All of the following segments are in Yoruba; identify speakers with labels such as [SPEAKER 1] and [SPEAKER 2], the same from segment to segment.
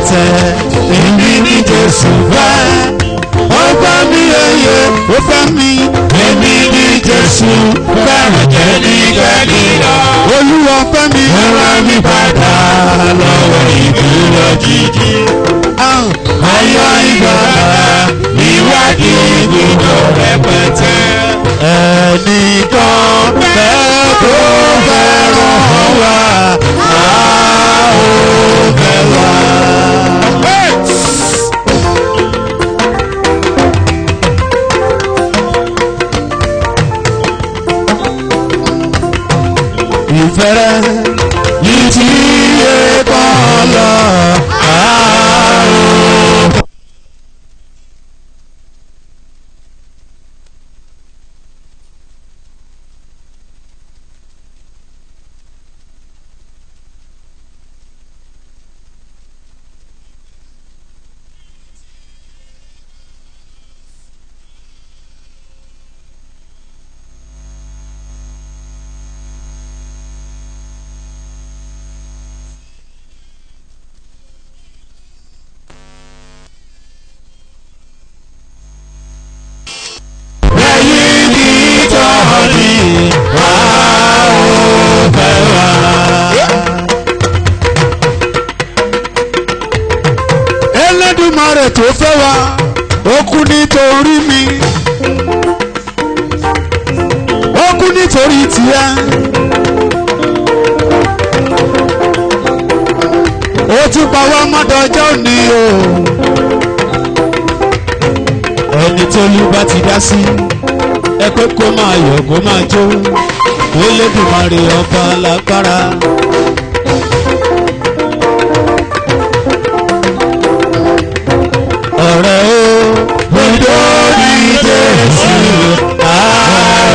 [SPEAKER 1] rẹpẹtẹ èmi ní Jésù fẹ́. Ó fẹ́ mi yeye, ó fẹ́ mi, èmi ní Jésù fẹ́ràn jẹ́ nígbẹ́ni lọ. Olúwa fẹ́ mi, ó rà mí padà lọ́wọ́ ìdúró jíjí. Ayọ̀ ìgbàlà ìwádìí gbogbo rẹpẹtẹ. Ẹnìkan fẹ́ tó fẹ́ràn wa, a ó fẹ́ wa. Ìfẹ́ rẹ̀ yìí tí yé kan lọ, a ó. Elédùmarè tó fẹ́ wa, ó kú nítorí mi, ó kú nítorí tiẹ̀, ó tún pa wá mọ́dọ̀jọ́ òní o. Ẹni tó lù bá ti dá sí, ẹ pé kó máa yọ̀ kó máa jó. Elédùmarè ọba lágbára. Ọ̀rẹ́ o, nítorí Jésù, a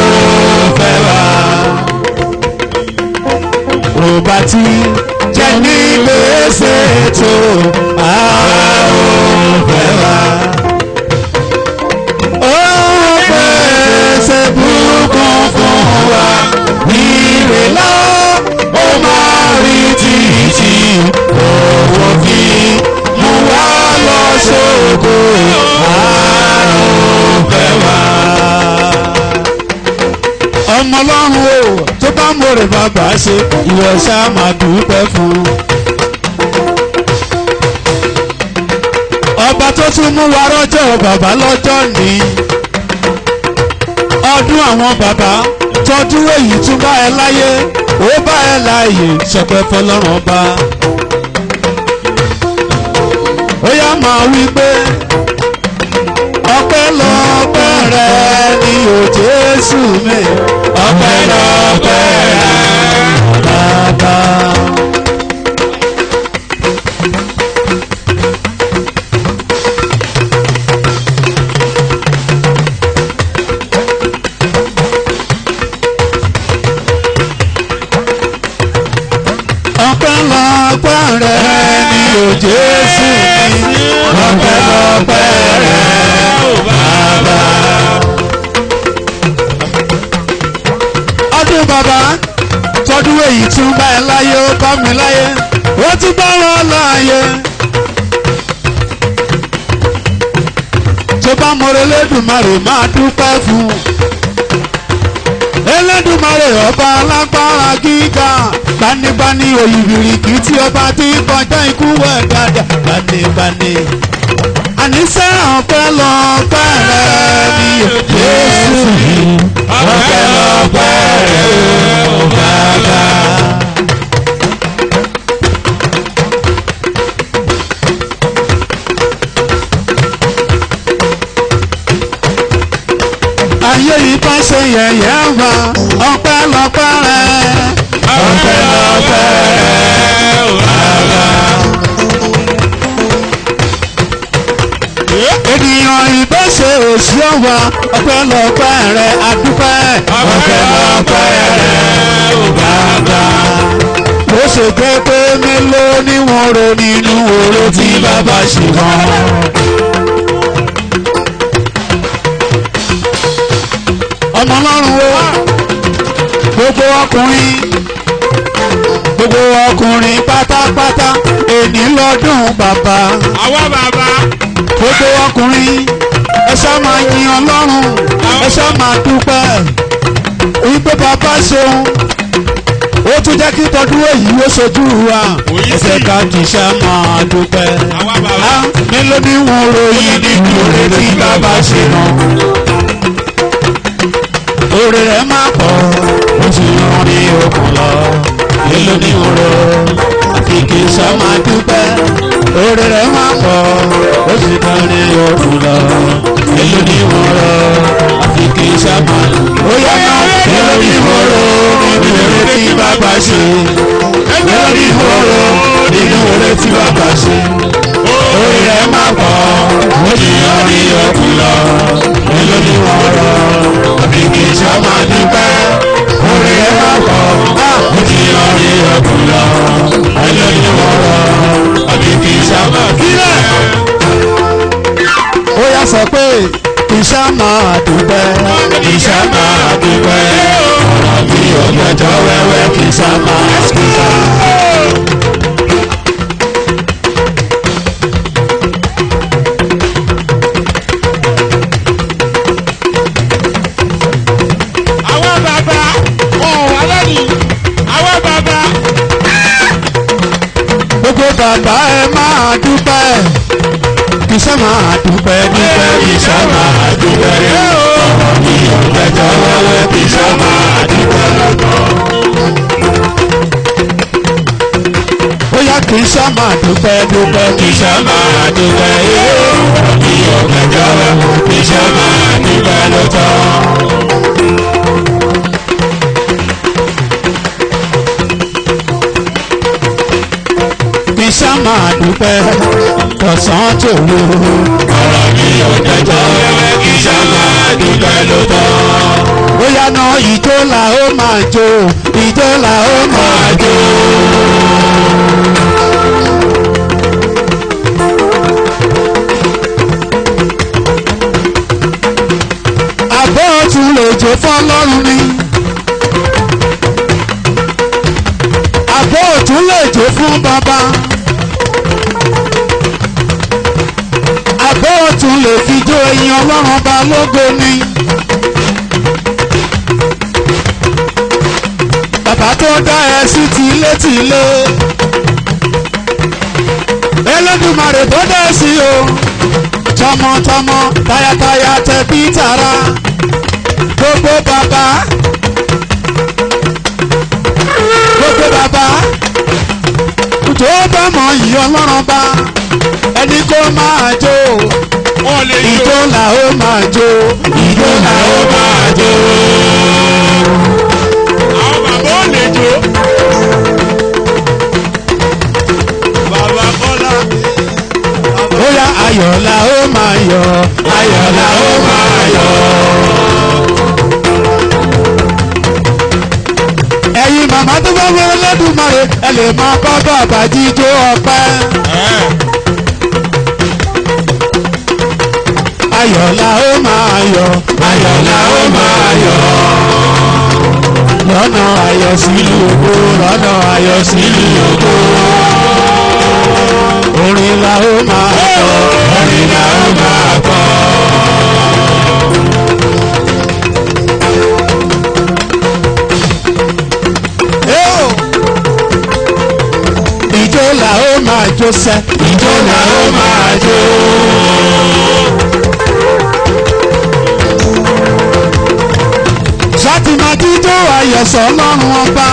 [SPEAKER 1] ó fẹ́ wa. Ò bá ti jẹ́ ní gbèsè tó, a ó fẹ́ wa. Ó pèsè bùkún fún wa, ire lọ, ó máa rí títí, owó fi mú wa lọ sóko, a ó fẹ́ wa. Ọmọ Ọlọ́run o, tó bá mọ̀rẹ̀ bàbá ṣe, ìwọ ṣá máa dúpẹ́ fún. Ọba tó tún mú wa rọ́jọ́ bàbá lọ́jọ́ ní ọdún àwọn bàbá tọdún èyí tún bá ẹ láyé, ó bá ẹ láàyè, ṣọpẹ́ fọ́lọ́run ọba. Ó yá máa wí pé ọpẹ́lọpẹ́ rẹ ni o Jésù mi, ọpẹ́lọpẹ́ rẹ bàbá. Ọpẹ́lọpẹ́ rẹ ni o Jésù mi, ọpẹ́lọpẹ́ rẹ bàbá. Ọdún bàbá tọdún èyí tún bá ẹ láyé, ó bá mi láyé, ó tún bá wọn láyé. Tó bá mọ̀rẹ́ Elédùmarè máa dúpẹ́ fún. Elédùmarè ọba alágbára gíga, gbanibani òyìnbìrìkì tí ọba tí kọjá ikú wẹ̀ dáadáa, gbanibani. Àníṣe ọpẹ́lọpẹ́ rẹ ni Jésù mi, ọpẹ́lọpẹ́ rẹ o bàbá. Ayé yìí bá ṣe yẹ̀yẹ́ wa, ọpẹ́lọpẹ́ rẹ, ọpẹ́lọpẹ́ rẹ o bàbá. Ènìyàn ìbáṣe òṣì ọ̀wà, ọpẹ́lọpẹ́ rẹ adúpẹ́, ọpẹ́lọpẹ́ rẹ o bàbá. Ó ṣe jẹ́ pé mélòó ni wọ́n rò nínú oró tí bàbá ṣe wọ́n. Ọmọ Ọlọ́run wo gbogbo ọkùnrin, gbogbo ọkùnrin pátápátá èní lọ́dún bàbá.
[SPEAKER 2] àwa bàbá.
[SPEAKER 1] gbogbo ọkùnrin ẹ ṣá máa yin Ọlọ́run ẹ ṣá máa dúpẹ́ wípé bàbá ṣeun ó tún jẹ́ kí tọdún èyí ó ṣojú wa ẹsẹ̀ ká kì í ṣá máa dúpẹ́. mélòó ni wọn ròyìn nínú oore tí bàbá ṣe náà oore rẹ̀ máa pọ̀ ó sì rán ní okùn lọ mélòó ni wọn rò àfi kì í ṣá máa dúpẹ́ oore rẹ̀ máa pọ̀ ó sì rán ní okùn lọ mélòó ni wọn rò àfi kì í ṣá máa ó yá náà mélòó ni wọn rò nínú oore tí bàbá ṣe mélòó ni wọn rò nínú oore tí bàbá ṣe oore rẹ̀ máa pọ̀ ó sì rán ní okùn lọ mélòó ni wọn rò àfi kì í ṣá máa dúpẹ́ oore rẹ̀ máa pọ̀ ó sì rán ní okùn lọ mélòó ni wọn rò àfi kì í ṣá máa dúpẹ́. Ó yá sọ pé ìṣá máa dúpẹ́ ìṣá máa dúpẹ́ ọ̀rọ̀ bí ọ̀gbẹ́jọ́ wẹ́wẹ́ ìṣá máa dúpẹ́.
[SPEAKER 2] àwa bàbá ọ̀hún alẹ́ni àwa bàbá.
[SPEAKER 1] Gbogbo bàbá ẹ máa dúpẹ́ ìṣá máa dúpẹ́ dúpẹ́ ìṣá máa dúpẹ́ ọ̀rọ̀ bí ọ̀gbẹ́jọ́ wẹ́wẹ́ ìṣá máa dúpẹ́ lọ́tọ̀. Ó yá kì í ṣá máa dúpẹ́ dúpẹ́ kì í ṣá máa dúpẹ́ ọ̀rọ̀ bí ọ̀gbẹ́jọ́ wẹ́wẹ́ kì í ṣá máa dúpẹ́ lọ́tọ̀. Ìṣá máa dúpẹ́ tọ̀sán tòru. Ọ̀rọ̀ mi ò jẹjọ́ wẹ́wẹ́ kí ìṣá máa dúpẹ́ lọ́tọ̀. Bóyá náà ìjó là ó máa jó ìjó là ó máa jó. Àbọ̀ tún lè jó fọ́lọ́run ni. Àbọ̀ tún lè jó fún bàbá. Àbọ̀ tún lè fi jó ẹyin Ọlọ́run bá lógo ni. Bàbá tó dá ẹ sí tilétilé. Elédùmarè tó dá ẹ sí o. Tọmọtọmọ tayátayá tẹbí tará. Gbogbo bàbá. Gbogbo bàbá. Tó bá mọ ìyá Ọlọ́run bá. Ẹni kó máa jó. Ìjó là ó máa jó. Ìjó là ó máa jó.
[SPEAKER 2] àwọn bàbá ò lè jó. bàbá Bọ́lá.
[SPEAKER 1] Ó yá ayọ̀ là ó máa yọ̀. Ayọ̀ là ó máa yọ̀. Ẹ̀yin màmá tó bá wọlé Olódùmarè ẹ lè máa bá bàbá jíjó ọpẹ́. Ayọ̀ là ó máa yọ̀. Ayọ̀ là ó máa yọ̀. Lọ́nà ayọ̀ sílùú ògo. Lọ́nà ayọ̀ sílùú ògo. Orin là ó máa kọ. Orin là ó máa kọ. Ìjó là ó máa jó sẹ́. Ìjó là ó máa jó. Ṣáàtì máa jíjó ayọ̀ sọ́lọ́run ọba.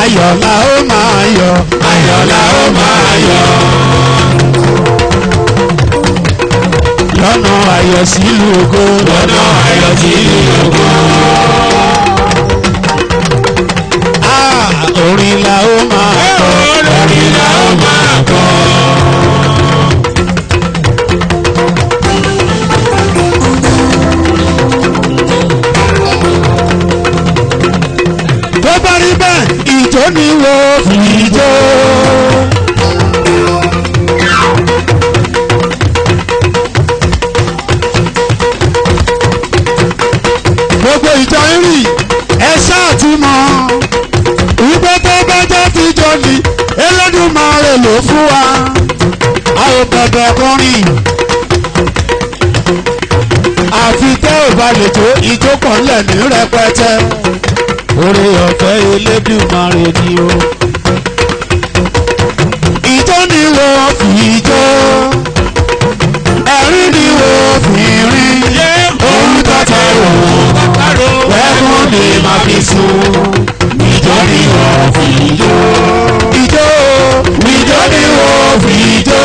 [SPEAKER 1] Ayọ̀ là ó máa yọ̀. Ayọ̀ là ó máa yọ̀. Lọ́nà ayọ̀ sílùú ògo. Lọ́nà ayọ̀ sílùú ògo. Orin là ó máa kọ. Orin là ó máa kọ. Tó bá rí bẹ́ẹ̀ ìjó ni wo fi jó. Gbogbo ìjọ ń fún wa a ò bẹ̀bẹ̀ kọrin àfi tẹ́ ò bá lè tó ìjókòó ńlẹ̀ ní rẹpẹtẹ oore ọ̀fẹ́ Elédùmarè ni o. ìjó ni wo fi jó ẹ̀rín ni wo fi rin ohun tọ́tẹ̀ wò wẹ́kún ni màá fi sùn. ìjó ni wo fi jó ìjó ni wo fi jó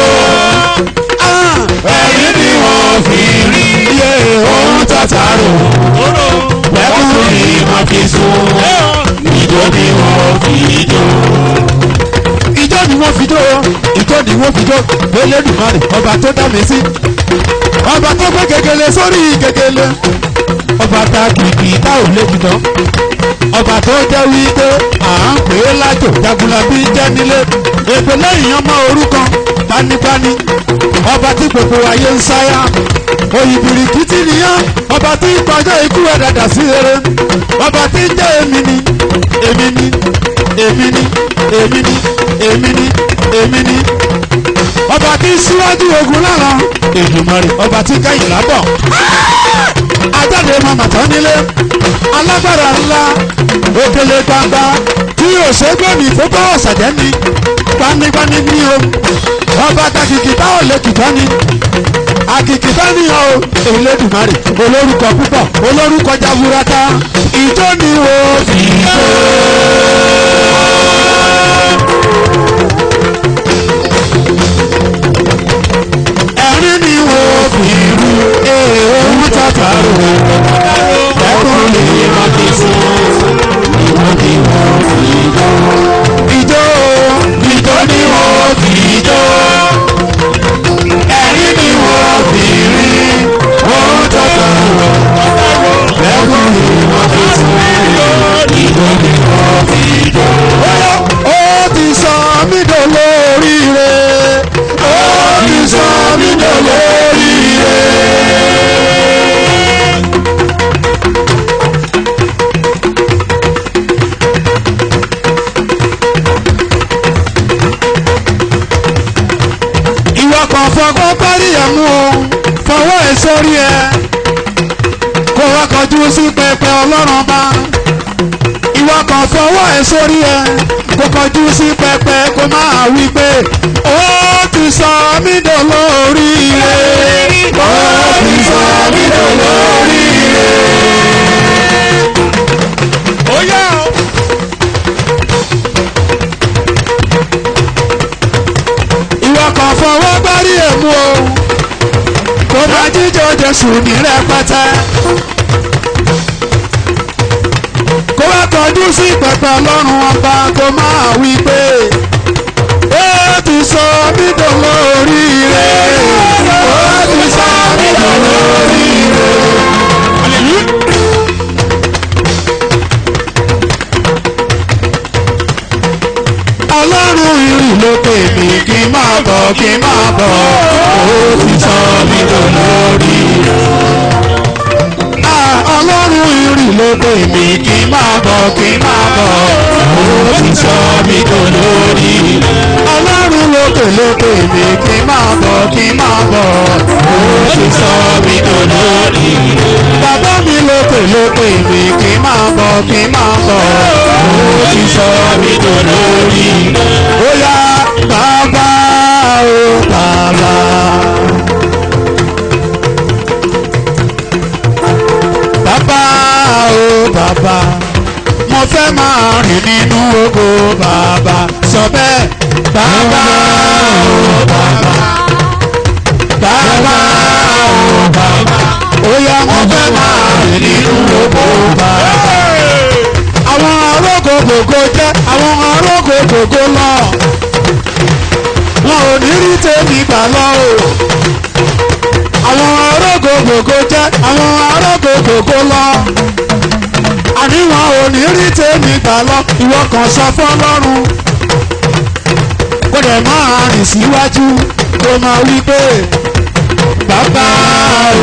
[SPEAKER 1] ẹ̀rín ni wo fi rin ohun tọ́tẹ̀ wò wẹ́kún ni màá fi sùn. ìjó ni wo fi jó ìjó ni wọ́n fi jó ìjó ni wọ́n fi jó Elédùmarè ọba tó dá mi sí ọba tó gbé gègèlè sórí gègèlè ọba tá kìkì tá ò lè jùlọ ọba tó jẹ́ wípé à ń pè é lájò Jagunlabi jẹ́ nílé èpè lẹ́yìn ọmọ orúkọ panipani ọba tí gbogbo ayé ń sáyà òyìnbìrìkìtì nìyẹn ọba tí kọjá ikú ẹ̀ dàda sí rere ọba tí ń jẹ́ èmi ni èmi ni èmi ni èmi ni èmi ni èmi ni ọba tí síwájú ogun lára Èdùmàrè ọba tí kẹ́yìn lábọ̀ ajáde mama tán nílé alágbára ńlá òkèlè gbangba tí òṣègbèmí tó bá ọ̀sàjẹ́ ni gbanibani ní o ọba takìkì táwọn lè kìtọ́ ni àkìkìtọ́ ni o Elédùmarè olórúkọ púpọ̀ olórúkọ jaburata ìjó ni o fi jó. ẹ̀rín ni wo fi rú ohun tàkàrò ẹ̀kún lè má fi sùn ìwọ ni wọ́n fi jó. ìjó ni wọ́n fi jó ẹ̀rín ni wọ́n fi rí ohun tàkàrò ẹ̀kún lè má fi sùn ìwọ ni wọ́n fi jó. ó ti sọ mí dolóríire ó ti sọ mí dolóríire. ìwọ kan fọgbọ́n parí ẹ̀ mú o fọwọ́ ẹ̀ sórí ẹ̀ kó wá kọjú sí pẹpẹ Ọlọ́run bá ìwọ kan fọwọ́ ẹ̀ sórí ẹ̀ kó kọjú sí pẹpẹ kó máa wí pé ó ti sọ mí dolóríire ó ti sọ mí dolóríire. ó yá o. ìwọ kan fọwọ́ gbárí èmu o kó máa jíjọ Jésù ní rẹpẹtẹ kó wá kọjú sí pẹpẹ Ọlọ́run ọba kó máa wí pé ó ti sọ mí dolóríire ó ti sọ mí dolóríire. Ọlọ́run ìrìn ló pè mí kí n máa bọ̀ kí n máa bọ̀ ó ti sọ mí dolóríire. Ọlọ́run ìrìn ló pè mí kí n máa bọ̀ kí n máa bọ̀ ó ti sọ mí dolóríire. Ọlọ́run lókè ló pè mí kí n máa bọ̀ kí n máa bọ̀ ó ti sọ mí dolóríire. Bàbá mi lókè ló pè mí kí n máa bọ̀ kí n máa bọ̀ ó ti sọ mí dolóríire. Ó yá bàbá o bàbá. Bàbá o bàbá mo fẹ́ máa rìn nínú ògo bàbá sọ bẹ́ẹ̀. Bàbá o bàbá bàbá o bàbá ó yá mo fẹ́ máa rìn nínú ògo bàbá. Àwọn arógo gbogbo jẹ́ àwọn arógo gbogbo lọ wọn ò ní rí tèmi gbà lọ o. Àwọn arógo gbogbo jẹ́ àwọn arógo gbogbo lọ àní wọn ò ní rí tèmi gbà lọ. Ìwọ kan sọ fọ́lọ́run kó dẹ̀ máa rìn síwájú kó máa wí pé bàbá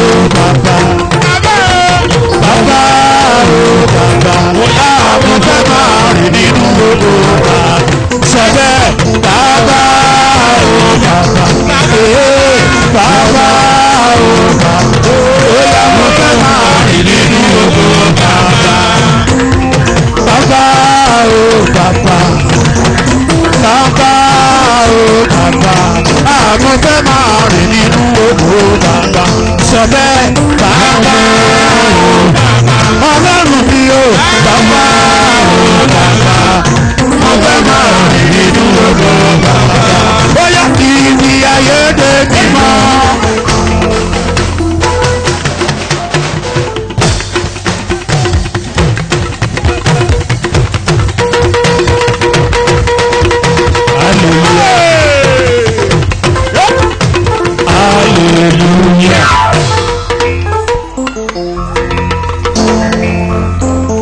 [SPEAKER 1] o bàbá bàbá o bàbá mo fẹ́ máa rìn nínú gbogbo bàbá sọ bẹ́ẹ̀ bàbá o fẹ́ máa rìn nínú ògo bàbá sọ bẹ́ẹ̀.